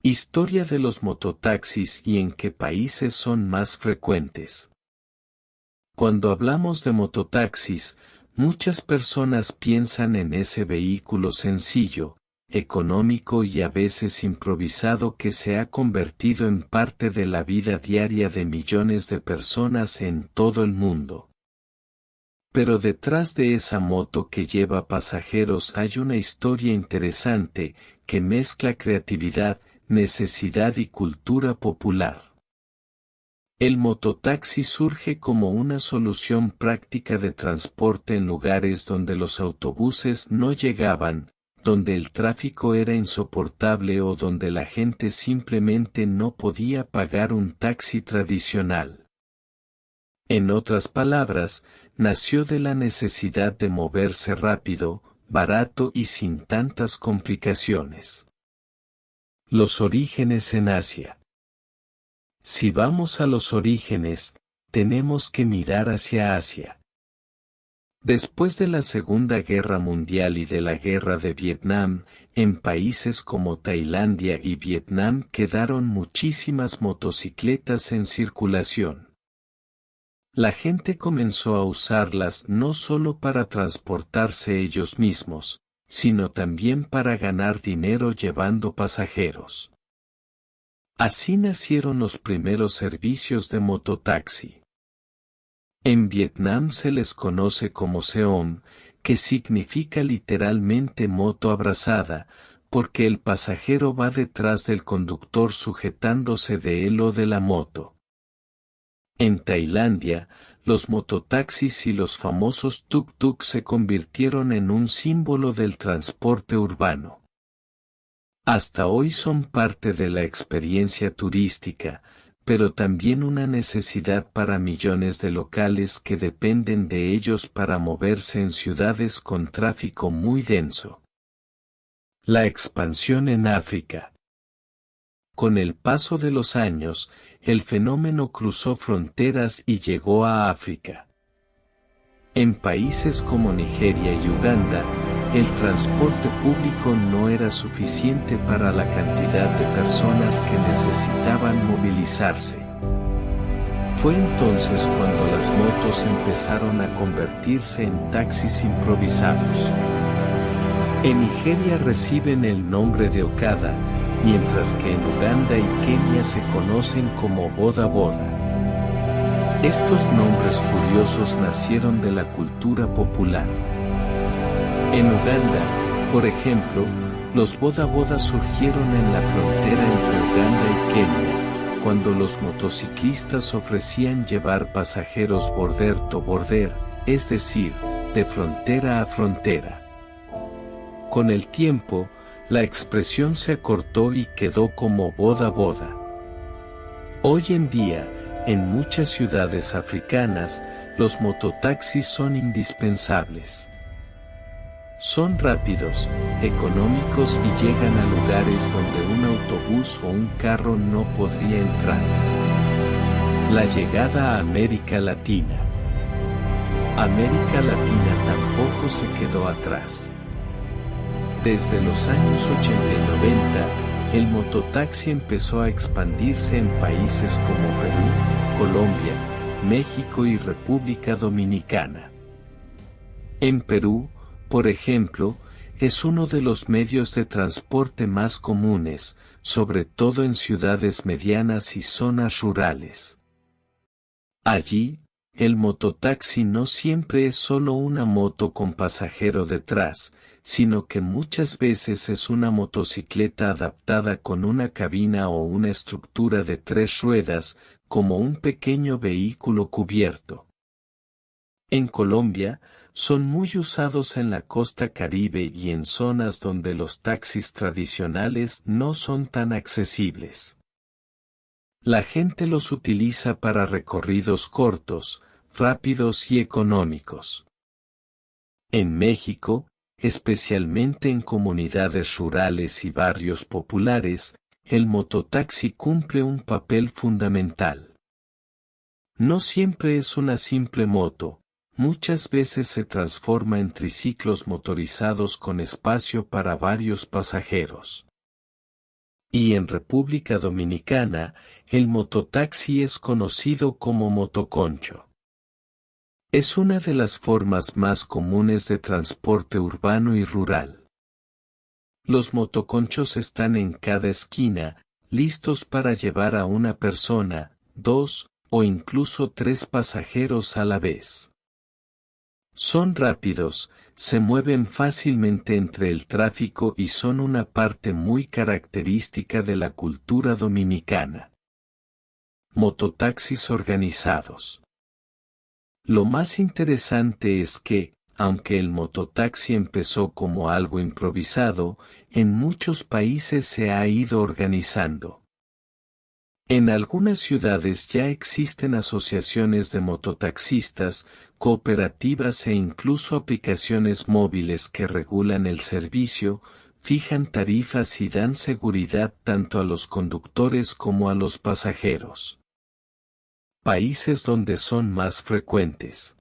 Historia de los mototaxis y en qué países son más frecuentes. Cuando hablamos de mototaxis, muchas personas piensan en ese vehículo sencillo, económico y a veces improvisado que se ha convertido en parte de la vida diaria de millones de personas en todo el mundo. Pero detrás de esa moto que lleva pasajeros hay una historia interesante que mezcla creatividad, necesidad y cultura popular. El mototaxi surge como una solución práctica de transporte en lugares donde los autobuses no llegaban, donde el tráfico era insoportable o donde la gente simplemente no podía pagar un taxi tradicional. En otras palabras, nació de la necesidad de moverse rápido, barato y sin tantas complicaciones. Los orígenes en Asia. Si vamos a los orígenes, tenemos que mirar hacia Asia. Después de la Segunda Guerra Mundial y de la Guerra de Vietnam, en países como Tailandia y Vietnam quedaron muchísimas motocicletas en circulación. La gente comenzó a usarlas no solo para transportarse ellos mismos, sino también para ganar dinero llevando pasajeros. Así nacieron los primeros servicios de mototaxi. En Vietnam se les conoce como Seom, que significa literalmente moto abrazada, porque el pasajero va detrás del conductor sujetándose de él o de la moto. En Tailandia, los mototaxis y los famosos tuk-tuk se convirtieron en un símbolo del transporte urbano. Hasta hoy son parte de la experiencia turística, pero también una necesidad para millones de locales que dependen de ellos para moverse en ciudades con tráfico muy denso. La expansión en África. Con el paso de los años, el fenómeno cruzó fronteras y llegó a África. En países como Nigeria y Uganda, el transporte público no era suficiente para la cantidad de personas que necesitaban movilizarse. Fue entonces cuando las motos empezaron a convertirse en taxis improvisados. En Nigeria reciben el nombre de Okada, mientras que en Uganda y Kenia se conocen como Boda Boda. Estos nombres curiosos nacieron de la cultura popular. En Uganda, por ejemplo, los Boda Boda surgieron en la frontera entre Uganda y Kenia, cuando los motociclistas ofrecían llevar pasajeros border to border, es decir, de frontera a frontera. Con el tiempo, la expresión se acortó y quedó como Boda Boda. Hoy en día, en muchas ciudades africanas, los mototaxis son indispensables. Son rápidos, económicos y llegan a lugares donde un autobús o un carro no podría entrar. La llegada a América Latina. América Latina tampoco se quedó atrás. Desde los años 80 y 90, el mototaxi empezó a expandirse en países como Perú, Colombia, México y República Dominicana. En Perú, por ejemplo, es uno de los medios de transporte más comunes, sobre todo en ciudades medianas y zonas rurales. Allí, el mototaxi no siempre es solo una moto con pasajero detrás, sino que muchas veces es una motocicleta adaptada con una cabina o una estructura de 3 ruedas, como un pequeño vehículo cubierto. En Colombia, son muy usados en la costa Caribe y en zonas donde los taxis tradicionales no son tan accesibles. La gente los utiliza para recorridos cortos, rápidos y económicos. En México, especialmente en comunidades rurales y barrios populares, el mototaxi cumple un papel fundamental. No siempre es una simple moto, muchas veces se transforma en triciclos motorizados con espacio para varios pasajeros. Y en República Dominicana, el mototaxi es conocido como motoconcho. Es una de las formas más comunes de transporte urbano y rural. Los motoconchos están en cada esquina, listos para llevar a una persona, dos, o incluso tres pasajeros a la vez. Son rápidos, se mueven fácilmente entre el tráfico y son una parte muy característica de la cultura dominicana. Mototaxis organizados. Lo más interesante es que, aunque el mototaxi empezó como algo improvisado, en muchos países se ha ido organizando. En algunas ciudades ya existen asociaciones de mototaxistas, cooperativas e incluso aplicaciones móviles que regulan el servicio, fijan tarifas y dan seguridad tanto a los conductores como a los pasajeros. Países donde son más frecuentes.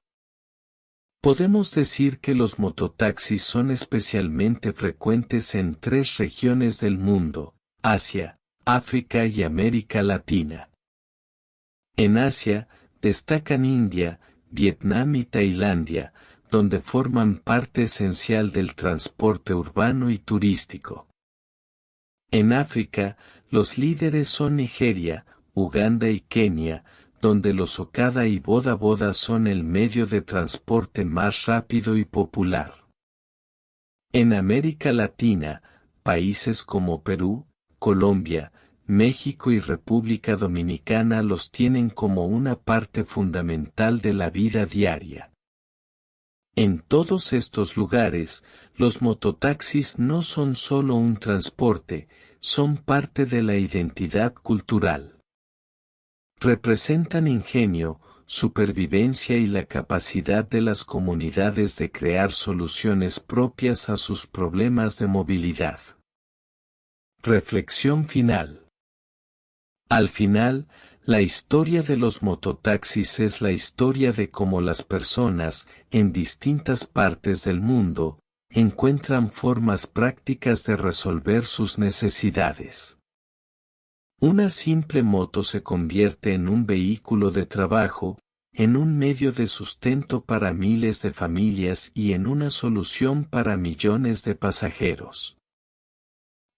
Podemos decir que los mototaxis son especialmente frecuentes en tres regiones del mundo: Asia, África y América Latina. En Asia, destacan India, Vietnam y Tailandia, donde forman parte esencial del transporte urbano y turístico. En África, los líderes son Nigeria, Uganda y Kenia, donde los Okada y Boda Boda son el medio de transporte más rápido y popular. En América Latina, países como Perú, Colombia, México y República Dominicana los tienen como una parte fundamental de la vida diaria. En todos estos lugares, los mototaxis no son solo un transporte, son parte de la identidad cultural. Representan ingenio, supervivencia y la capacidad de las comunidades de crear soluciones propias a sus problemas de movilidad. Reflexión final. Al final, la historia de los mototaxis es la historia de cómo las personas, en distintas partes del mundo, encuentran formas prácticas de resolver sus necesidades. Una simple moto se convierte en un vehículo de trabajo, en un medio de sustento para miles de familias y en una solución para millones de pasajeros.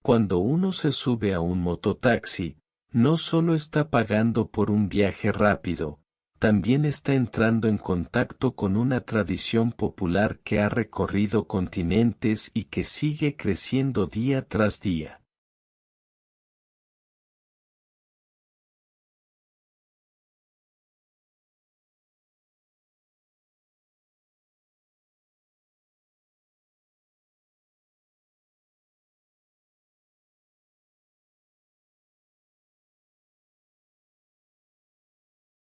Cuando uno se sube a un mototaxi, no solo está pagando por un viaje rápido, también está entrando en contacto con una tradición popular que ha recorrido continentes y que sigue creciendo día tras día.